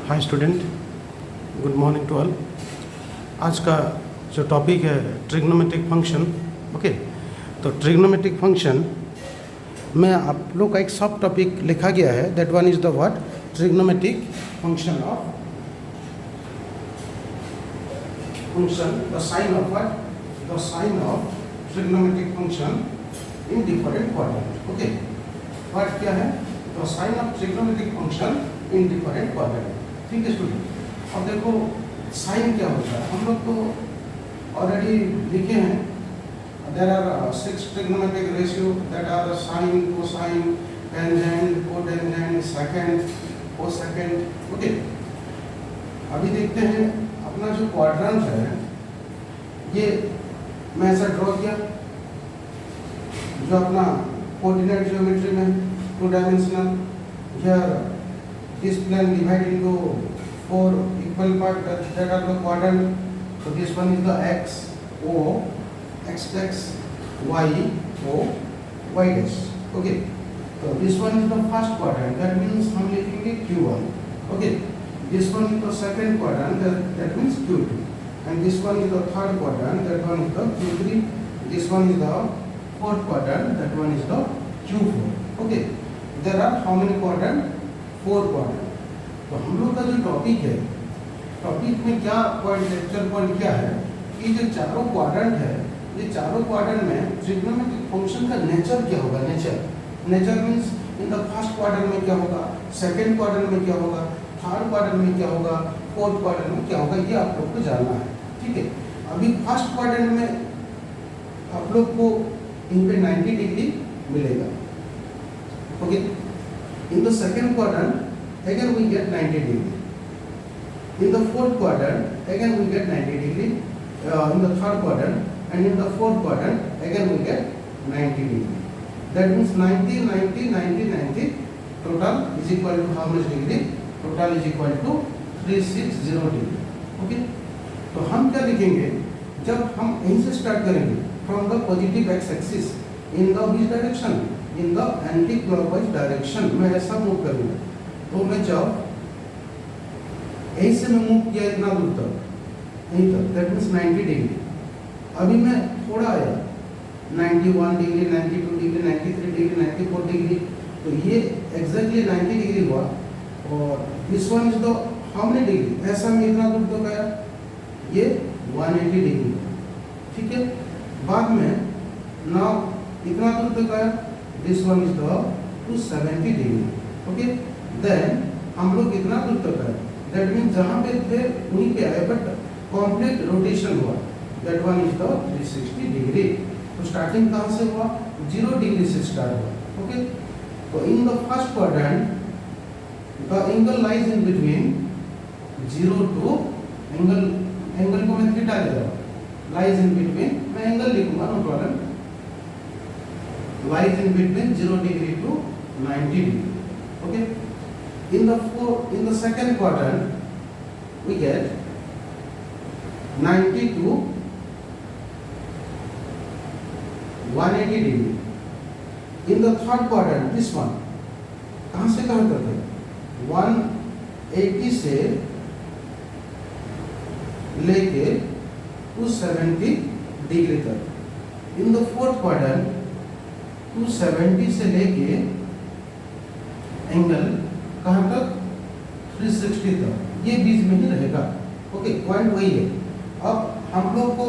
Hi student, good morning to all. आज का जो टॉपिक है ट्रिग्नोमेट्रिक फंक्शन। ओके, तो ट्रिग्नोमेट्रिक फंक्शन में आप लोग का एक सब टॉपिक लिखा गया है, that one is the what, trigonometric function of the sign of what, the sign of trigonometric function in different quadrant. Okay, what क्या है, the sign of trigonometric function in different quadrant. ठीक है student, अब देखो sign क्या होता है, हम लोग तो ऑलरेडी लिखे हैं, there are 6 trigonometric ratio that are sine, cosine, tangent, cotangent, secant, cosecant. Okay, अभी देखते हैं अपना जो क्वाड्रेंट है, ये मैं ऐसा ड्रॉ किया जो अपना कोऑर्डिनेट ज्योमेट्री में 2 dimensional. Here this plane divided into 4 equal part that are the quadrant. So this one is the x o, x dash, y o, y dash. Okay, so this one is the first quadrant, that means हम लिखेंगे q1. Okay, this one is the second quadrant, that means q2, and this one is the third quadrant, that one is the q3. This one is the fourth quadrant, that one is the q4. Okay, there are how many quadrant? 4 quadrant. तो हम लोग का जो topic है, topic में क्या point, lecture point क्या है कि जो चारों क्वाड्रेंट है, ये चारों क्वाड्रेंट में ट्रिग्नोमेट्रिक फंक्शन का नेचर क्या होगा। Nature means in the first quadrant में क्या होगा, सेकंड क्वाड्रेंट में क्या होगा, थर्ड क्वाड्रेंट में क्या होगा, फोर्थ क्वाड्रेंट में क्या होगा, ये आप लोग को जानना है। ठीक है, अभी फर्स्ट क्वाड्रेंट में आप लोग को इन पे 90 डिग्री मिलेगा। Okay, in the second quadrant again we get 90 degree, in the fourth quadrant again we get 90 degree, in the third quadrant and in the fourth quadrant again we get 90 degree. That means 90 90 90 90 total is equal to how much degree, total is equal to 360 degree. Okay, तो हम क्या लिखेंगे, जब हम यहीं से start करेंगे from the positive x axis in the which direction, in the anti clockwise direction में ऐसा मूव करूंगा। तो मैं जब यहीं से मैं मूव किया इतना दूर तक, यहीं तक, दैट मीन्स 90 डिग्री। अभी मैं थोड़ा आया 91 डिग्री, 92 डिग्री, 93 डिग्री, 94 डिग्री, तो ये एग्जैक्टली 90 डिग्री हुआ। और this one is the how many degree, ऐसा मैं इतना दूर तक आया, ये 180 डिग्री। ठीक है, बाद में नाउ इतना दूर तक आया, this one is the 270 degree. Okay, then हम लोग इतना दूर तक आए, that means जहाँ पे थे वहीं पे आए, but complete rotation हुआ, that one is the 360 degree. तो starting कहाँ से हुआ, 0 डिग्री से स्टार्ट हुआ। Okay, तो in the first quadrant the angle lies in between 0 to angle को मैं थीटा ले रहा हूँ, lies in between, मैं angle लिखूँगा, no problem, lies in between 0 degree to 90 degree. Okay, in the second quadrant we get 90 to 180 degree. In the third quadrant, this one कहाँ से कहाँ तक है, 180 से लेके 270 डिग्री तक। In the fourth quadrant 270 से लेके एंगल कहाँ तक, 360 तक, ये बीच में ही रहेगा। ओके, पॉइंट वही है। अब हम लोग को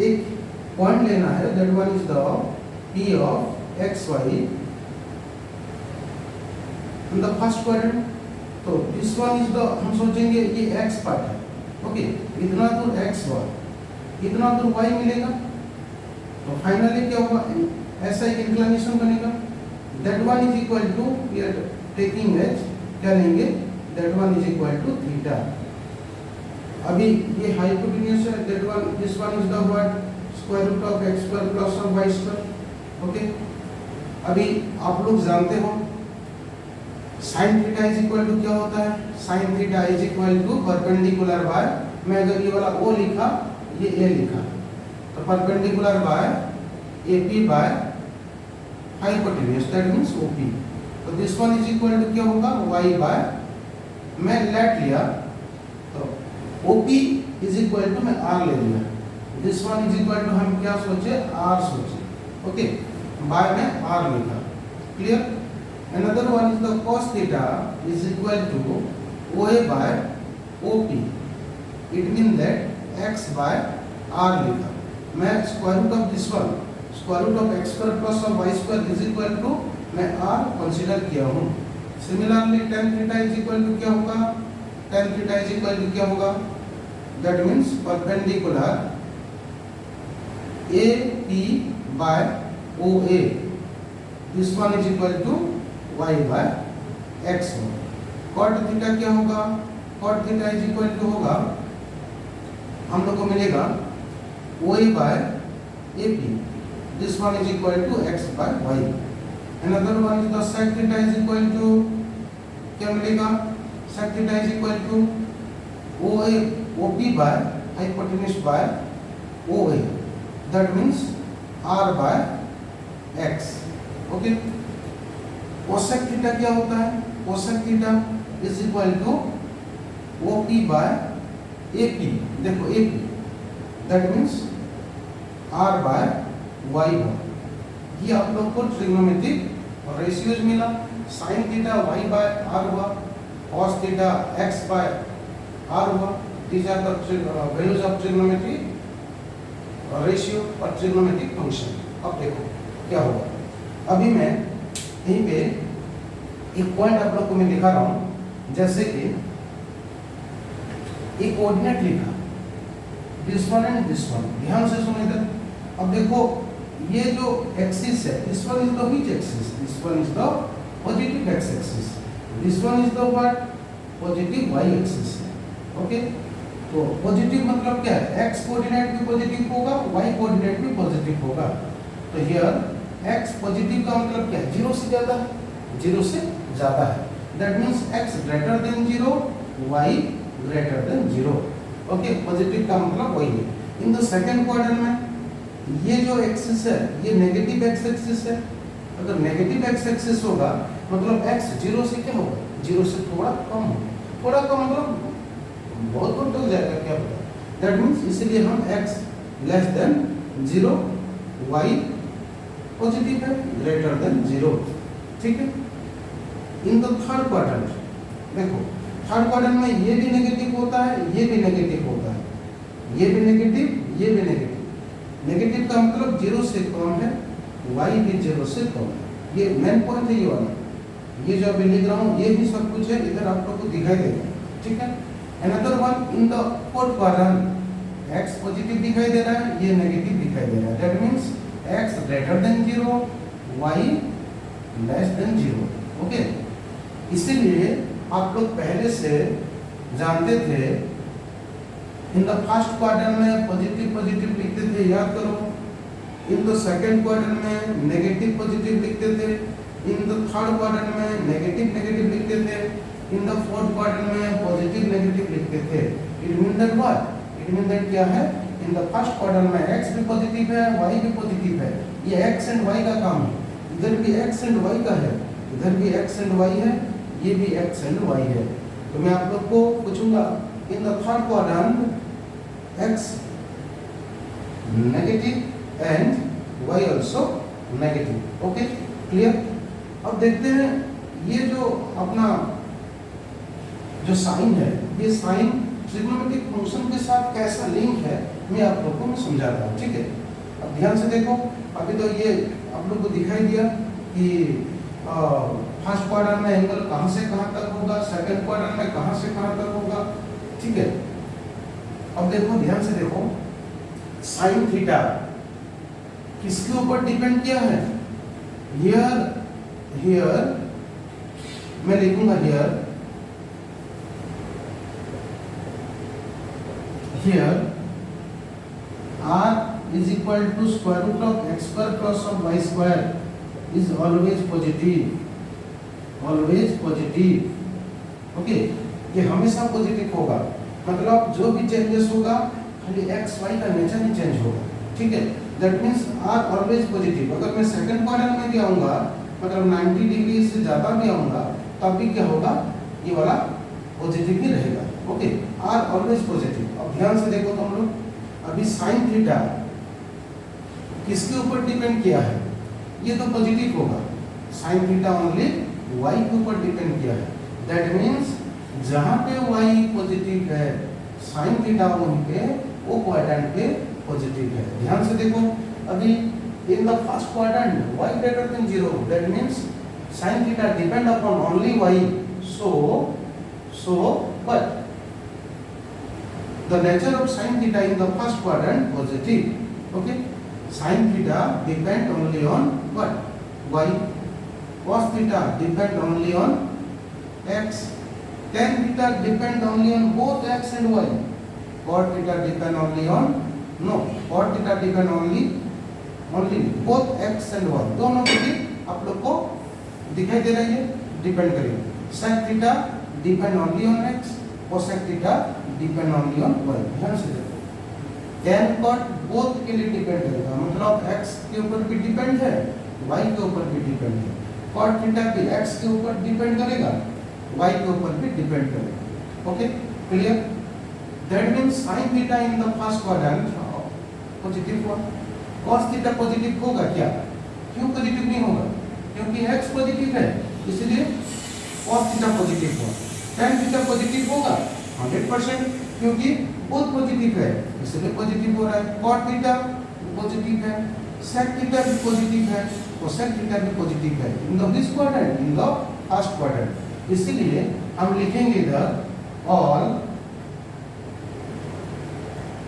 एक पॉइंट लेना है, that one is the P of x y in the first quadrant. तो दिस वन इज द, हम सोचेंगे ये एक्स पार्ट है। ओके, इतना दूर एक्स हुआ, इतना दूर वाई मिलेगा, तो फाइनली क्या होगा, ऐसा एक इंक्लिनेशन बनेगा, that one is equal to, we are taking h, क्या लेंगे, that one is equal to theta. अभी ये हाइपोटेन्यूज है, that one, this one is the what, square root of x square plus of y square. Okay, अभी आप लोग जानते हो sine theta is equal to क्या होता है, sine theta is equal to perpendicular by, मैं अगर ये वाला ओ लिखा, ये ए लिखा, तो perpendicular by AP by hypotenuse, that means OP। तो this one is equal to क्या होगा, y बाय, मैं लेट लिया तो OP इज इक्वल टू मैं R ले लिया, this one is equal to हम क्या सोचे R सोचे, ओके, बाय में R लिखा, clear. Another one is the cos theta is equal to OA by OP, it mean that x by R लिखा, मैं square root of this one square root of x square plus of y square is equal to मैं R consider किया हूँ। Similarly tan theta is equal to क्या होगा, tan theta is equal to क्या होगा, that means perpendicular AP by OA, this one is equal to y by x। cot theta क्या होगा, cot theta is equal to होगा हम लोग को मिलेगा OA by AP, this one is equal to x by y। Another one is the sec theta is equal to क्या मिलेगा, sec theta is equal to OP by hypotenuse by OA, that means R by x, okay। cosec theta क्या होता है, cosec theta is equal to OP by AP, देखो AP, that means R by y हो। ये आप लोग को trigonometric ratios मिला, sin theta y by r हुआ, cos theta x by r हुआ। These are the values of trigonometric ratio और ट्रिग्नोमेट्रिक फंक्शन। अब देखो क्या होगा, अभी मैं यहीं पे एक पॉइंट आप लोग को मैं दिखा रहा हूँ, जैसे कि एक कोऑर्डिनेट लिखा this one and this one, ध्यान से सुनो इधर। अब देखो ये जो एक्सिस है, this one is the which axis, this one is the positive x axis, this one is the what positive y axis है, ओके। तो पॉजिटिव मतलब क्या है, x कोऑर्डिनेट भी पॉजिटिव होगा, y कोऑर्डिनेट भी पॉजिटिव होगा। तो हियर x पॉजिटिव का मतलब क्या है, 0 से ज्यादा है, 0 से ज्यादा है, that means x greater than 0, y greater than 0, okay. Positive का मतलब वही है। इन द सेकंड क्वाड्रेंट में ये जो एक्सिस है ये नेगेटिव x एक्सिस है, अगर नेगेटिव x एक्सिस होगा मतलब x 0 से क्या होगा, 0 से थोड़ा कम होगा, थोड़ा कम मतलब बहुत दूर तक जाएगा, क्या पता, दैट मींस इसलिए हम x less than 0, y positive है ग्रेटर देन 0, ठीक है। इन द थर्ड क्वाड्रेंट देखो, थर्ड क्वाड्रेंट में ये भी नेगेटिव होता है, ये भी नेगेटिव होता है, ये भी नेगेटिव, ये भी नेगेटिव। नेगेटिव का मतलब 0 से कम है, y भी 0 से कम है, ये मेन पॉइंट है ये वाला। ये जो अभी लिख रहा हूँ ये भी सब कुछ है, इधर आप लोग को दिखाई देगा, ठीक है। Another one in the fourth quadrant x positive दिखाई दे रहा है, ये नेगेटिव दिखाई दे रहा है, that means x greater than 0, y less than 0, okay. इसीलिए आप लोग पहले से जानते थे, इन द फर्स्ट क्वाड्रेंट में पॉजिटिव पॉजिटिव लिखते थे, याद करो। इन द सेकंड क्वाड्रेंट में नेगेटिव पॉजिटिव लिखते थे, इन द थर्ड क्वाड्रेंट में नेगेटिव नेगेटिव लिखते थे, इन द फोर्थ क्वाड्रेंट में पॉजिटिव नेगेटिव लिखते थे। It mean that what, it mean that क्या है, इन द फर्स्ट क्वाड्रेंट में x भी पॉजिटिव है, y भी पॉजिटिव है, ये x एंड y का काम है। इधर भी x एंड y का है, इधर भी x एंड y है, ये भी x एंड y है। तो मैं आप लोग को पूछूंगा, in the third quadrant x negative and y also negative, okay, clear. अब देखते हैं ये जो अपना जो साइन है, ये साइन ट्रिग्नोमेट्रिक फंक्शन के साथ कैसा लिंक है, मैं आप लोगों को मैं समझाता हूँ, ठीक है। अब ध्यान से देखो, अभी तो ये आप लोग को दिखाई दिया कि फर्स्ट क्वाड्रेंट में एंगल कहाँ से कहाँ तक होगा, सेकंड क्वाड्रेंट में कहाँ से कहाँ तक होगा, ठीक है। अब देखो ध्यान से देखो, साइन थीटा किसके ऊपर डिपेंड किया है, हियर मैं लिखूंगा here r is equal to square root of x square plus of y square is always positive, okay. ये हमेशा पॉजिटिव होगा, मतलब जो भी चेंजेस होगा खाली x y का नेचर ही चेंज होगा, ठीक है। That means r always positive. अगर मैं सेकंड क्वाड्रेंट में भी आऊंगा, मतलब 90 डिग्री से ज्यादा भी आऊंगा, तब भी क्या होगा, ये वाला पॉजिटिव ही रहेगा। Okay, R always positive. अब ध्यान से देखो तुम लोग, अभी साइन थीटा किसके ऊपर डिपेंड किया है? ये तो पॉजिटिव होगा। साइन थीटा ओनली वाई के ऊपर डिपेंड किया है। दैट मीन्स जहां पे वाई पॉजिटिव है, साइन थीटा वहीं पे वो क्वाड्रेंट पे पॉजिटिव है। ध्यान से देखो, अभी इन the first quadrant y greater than 0, that means sin theta depend upon only y, so but the nature of sin theta in the first quadrant positive. Okay, sin theta depend only on what? Y. Cos theta depend only on x. Tan theta depend only on both x and y. Cot theta depend only on, no, cot theta depend only both x and y, दोनों के भी आप लोग को दिखाई दे रही है, depend करेगी। sec theta depend only on x, cosec theta depend only on y। ध्यान से देखो, tan cot बोथ के लिए डिपेंड करेगा, मतलब x के ऊपर भी डिपेंड है, y के ऊपर भी डिपेंड है। cot थीटा भी x के ऊपर डिपेंड करेगा, y के ऊपर भी डिपेंड करेगा। Okay, clear? That means sin theta in the first quadrant positive हुआ। cos थीटा पॉजिटिव होगा क्या? क्यों पॉजिटिव नहीं होगा? क्योंकि x पॉजिटिव है, इसलिए cos थीटा पॉजिटिव हुआ। tan थीटा पॉजिटिव होगा 100%, क्योंकि बोथ पॉजिटिव है, इसलिए पॉजिटिव हो रहा है। cot थीटा पॉजिटिव है, sec थीटा भी पॉजिटिव है, cosec थीटा भी पॉजिटिव है in the this quadrant, in the first quadrant. इसलिए हम लिखेंगे इधर all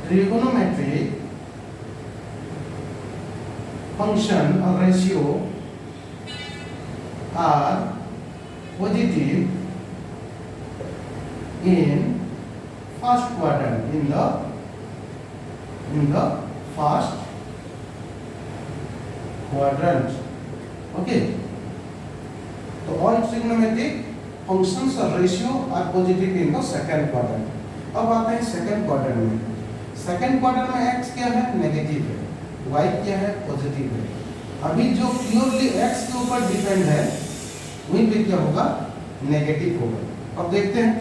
trigonometric function or ratio are positive in first quadrant, in the first quadrant. Okay, so all trigonometric functions or ratio are positive in the second quadrant. अब आते हैं second quadrant में। Second quadrant में x क्या है? Negative है, y क्या है? पॉजिटिव है। अभी जो प्योरली x के ऊपर डिपेंड है वहीं पे क्या होगा? नेगेटिव होगा। अब देखते हैं,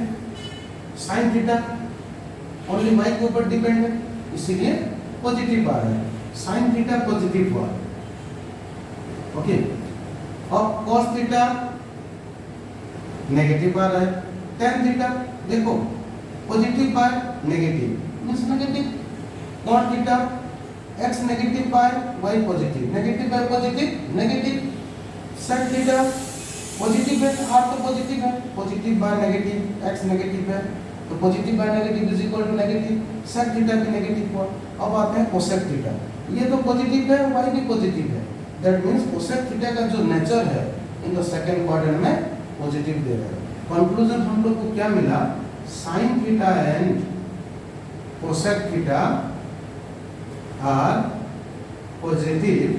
sin थीटा ओनली y के ऊपर डिपेंड है, इसीलिए पॉजिटिव आ रहा है। sin थीटा पॉजिटिव हुआ। ओके, अब cos थीटा नेगेटिव आ रहा है। tan थीटा देखो positive by negative means negative. cot theta x negative by y positive, negative by positive negative. sec theta positive है, r तो पॉजिटिव है, positive by negative, x negative है तो positive by negative is equal to negative. sec theta भी negative हुआ। अब आते हैं cosec थीटा, ये तो पॉजिटिव है, y भी पॉजिटिव है, दैट मींस cosec थीटा का जो नेचर है इन द सेकंड क्वाड्रेंट में पॉजिटिव दे रहा है। कंक्लूजन हम लोग को क्या मिला? sin theta and cosec theta are positive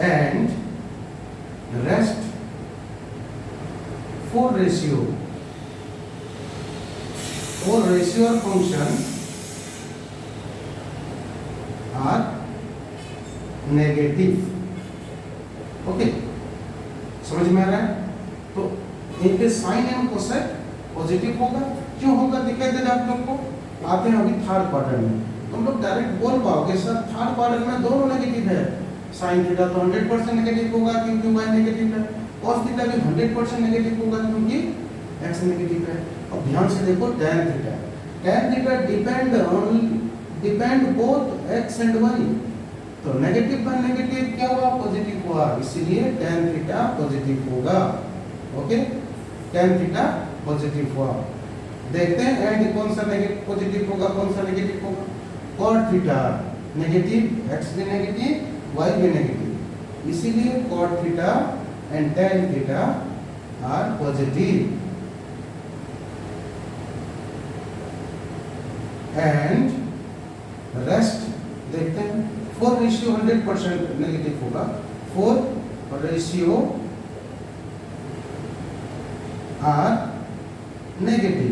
and rest four ratio or function are negative। Okay, समझ में आ रहा है? तो इनके साइन एंड कोसेक पॉजिटिव होगा। क्यों होगा दिखाई दे रहा है आप लोग को। आते हैं अभी थर्ड क्वाड्रेंट में, तुम लोग डायरेक्ट बोल पाओगे सर थर्ड क्वाड्रेंट में दोनों नेगेटिव है। साइन थीटा तो 100% नेगेटिव होगा क्योंकि y नेगेटिव है, cos थीटा भी 100% नेगेटिव होगा क्योंकि x नेगेटिव है। अब ध्यान से देखो tan theta depend both x and y, तो नेगेटिव बाय नेगेटिव क्या हुआ? पॉजिटिव हुआ, इसलिए tan थीटा पॉजिटिव होगा। ओके, tan थीटा पॉजिटिव हुआ। देखते हैं एंड कौन सा नेगेटिव पॉजिटिव होगा, कौन सा नेगेटिव होगा? cot थीटा नेगेटिव, x भी नेगेटिव, y भी नेगेटिव, इसीलिए cot theta and tan theta are positive and rest देखते हैं। 4 रेशियो 100% नेगेटिव होगा, 4 रेशियो आर नेगेटिव,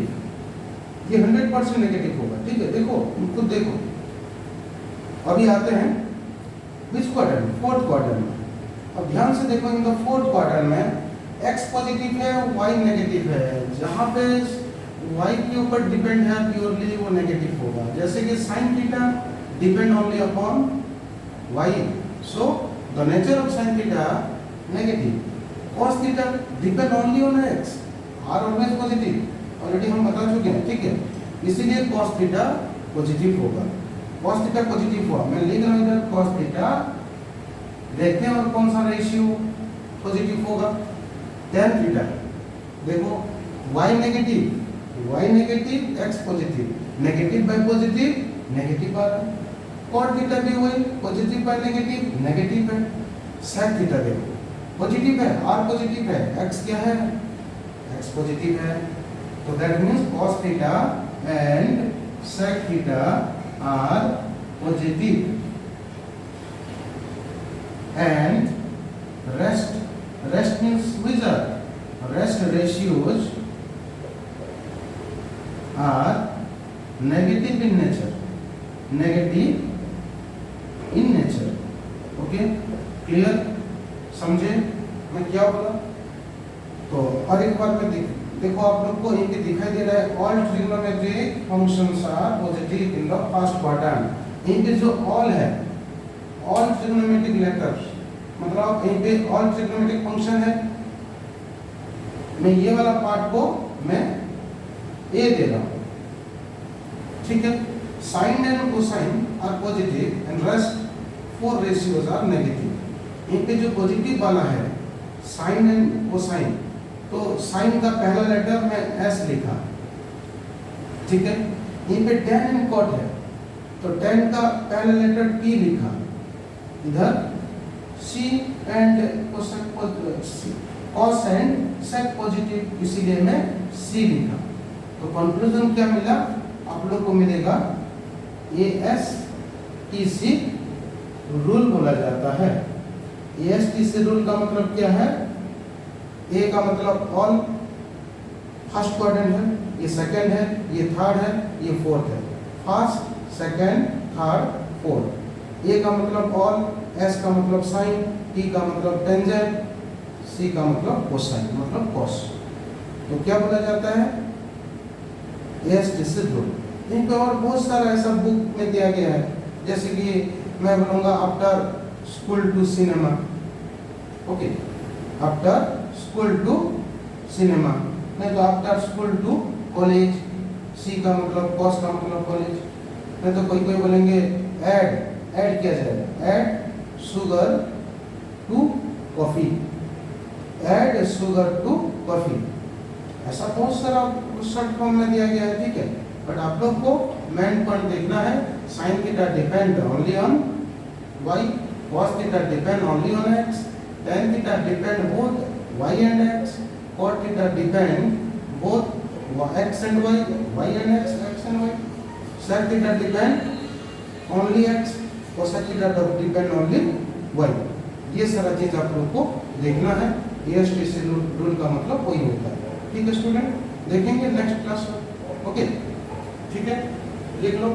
ये 100% नेगेटिव होगा। ठीक है, देखो खुद देखो। अभी आते हैं विच क्वाड्रेंट? फोर्थ क्वाड्रेंट में। अब ध्यान से देखो इन द फोर्थ क्वाड्रेंट में x पॉजिटिव है y नेगेटिव है, जहां पे y के ऊपर डिपेंड है प्योरली वो नेगेटिव होगा। जैसे कि sin theta depend only upon y, so the nature of sin theta negative. cos theta depend only on x, R always positive, already हम बता चुके हैं, ठीक है। इसीलिए cos थीटा पॉजिटिव होगा। cos थीटा पॉजिटिव हुआ, मैं लिख रहा हूं इधर cos थीटा, देखते हैं और कौन सा रेशियो पॉजिटिव होगा। tan थीटा देखो y negative x positive, negative by positive negative आ रहा है। cot थीटा भी वही, पॉजिटिव बाय नेगेटिव नेगेटिव है। sec थीटा देखो पॉजिटिव है, r पॉजिटिव है, x क्या है, x पॉजिटिव है, तो that means cos theta and sec theta are positive and rest means rest ratios are negative in nature, okay clear, समझे मैं क्या बोला। तो और एक बार मैं देखो आप लोग को ये दिखाई दे रहा है all trigonometric functions are positive in the first quadrant. यहीं पे जो ऑल है, ऑल ट्रिग्नोमेट्रिक लेटर्स, मतलब यहीं पे ऑल ट्रिग्नोमेट्रिक फंक्शन है, मैं ये वाला पार्ट को मैं ए दे रहा हूं, ठीक है। Sine and cosine are positive and rest four ratios are negative. यहीं पे जो पॉजिटिव वाला है साइन एंड कोसाइन, तो साइन का पहला लेटर मैं एस लिखा, ठीक है। यहीं पे tan एंड cot है, तो tan का पहला लेटर T लिखा, इधर C and cos and sec positive, इसीलिए मैं C लिखा। तो कंक्लूजन क्या मिला आप लोग को मिलेगा, ASTC रूल बोला जाता है। ASTC रूल का मतलब क्या है, ए का मतलब ऑल फर्स्ट क्वाड्रेंट है, ये सेकंड है, ये थर्ड है, ये फोर्थ है, फर्स्ट सेकंड थर्ड फोर्थ। ए का मतलब ऑल, एस का मतलब साइन, टी का मतलब टेंजेंट, सी का मतलब कोसाइन मतलब कॉस। तो क्या बोला जाता है, ASTC रूल। इन पे और बहुत सारा ऐसा बुक में दिया गया है, जैसे कि मैं बोलूँगा after school to cinema, okay, after school to cinema, नहीं तो after school to college, C का मतलब कॉस का मतलब कॉलेज, नहीं तो कोई बोलेंगे ऐड किया जाएगा, add sugar to coffee, add sugar to coffee, ऐसा बहुत सारा शॉर्ट फॉर्म में दिया गया है, ठीक है। बट आप लोग को मेन पॉइंट देखना है, sine theta depend only on y, cos theta depend only on x, tan theta depend both y and x, cot theta depend both x and y, y and x and y, sec theta depend only x, cosec theta depend only y। ये सारा चीज आप लोग को देखना है, ASTC rule का मतलब वही होता है, ठीक है स्टूडेंट। देखेंगे नेक्स्ट क्लास में, ओके ठीक है, लिख लो।